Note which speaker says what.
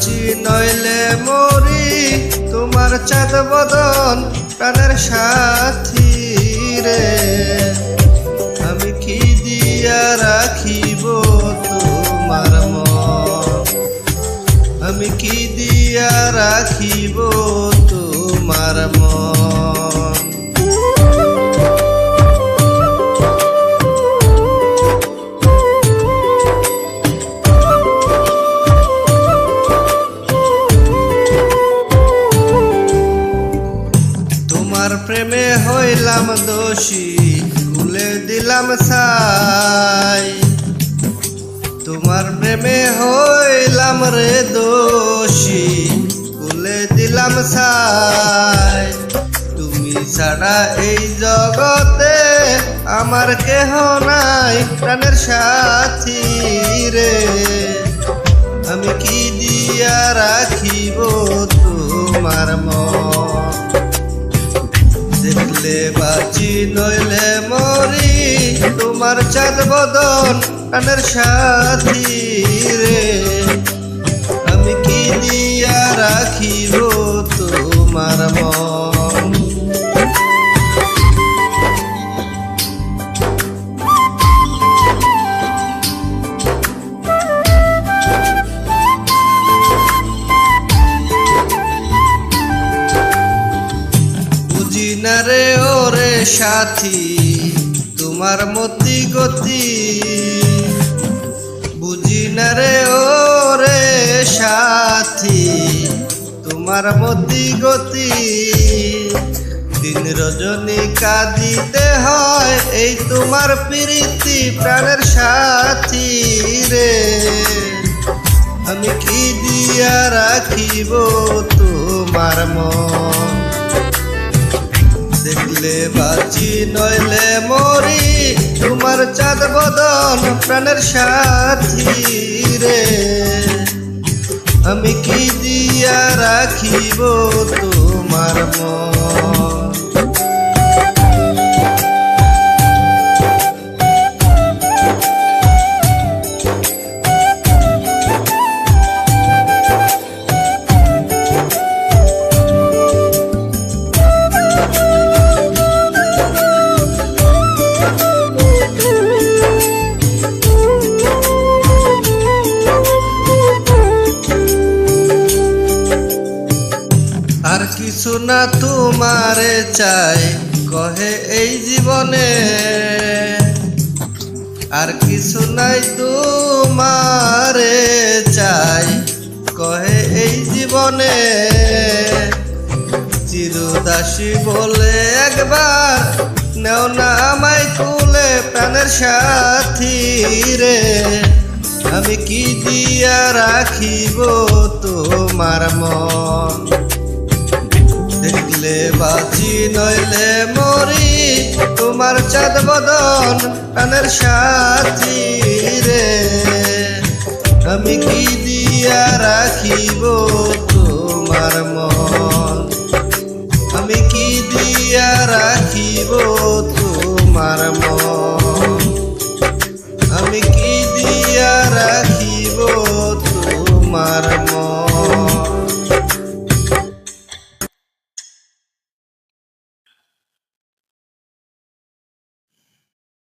Speaker 1: বাঁচি নইলে মরি, তোমার চাঁদ বদন প্রাণের সাথী রে। আমি কি দিয়া রাখিব তোমার মন, আমি কি দিয়া রাখিব তোমার মন। তোমার প্রেমে হইলাম দোষী, খুলে দিলাম ছাই। তোমার প্রেমে হইলাম রে দোষী, খুলে দিলাম ছাই। তুমি ছাড়া এই জগতে আমার কেহ নাই প্রাণের সাথী রে। আমি কি দিয়া রাখিব তোমার মন, দেখলে বাঁচি নইলে মরি, তোমার চাঁদ বদন প্রাণের সাথী রে। আমি কি দিয়া রাখিব তোমার মন। বুঝি না রে ওরে সাথী তোমার মতি গতি, বুঝি না রে ওরে সাথী তোমার মতি গতি। দিন রজনী কাঁদিতে হয় এই তোমার প্রীতি প্রাণের সাথী রে। আমি কি দিয়া রাখিব তোমার মন, দেখলে বাঁচি নইলে মরি, তোমার চাঁদ বদন প্রাণের সাথী রে। আমি কি দিয়া রাখিব তোমার মন। আর কিছু না তোমারে চাই কহে এই জীবনে, আর কিছু নাই তোমারে চাই কহে এই জীবনে। চিরদাসী বলে একবার নেও না আমায় কুলে প্রাণের সাথী রে। আমি কি দিয়া রাখিব তোমার মন, দেখলে বাঁচি নইলে মরি, তোমার চাঁদ বদন প্রাণের সাথী রে। আমি কি দিয়া রাখিব তোমার মন।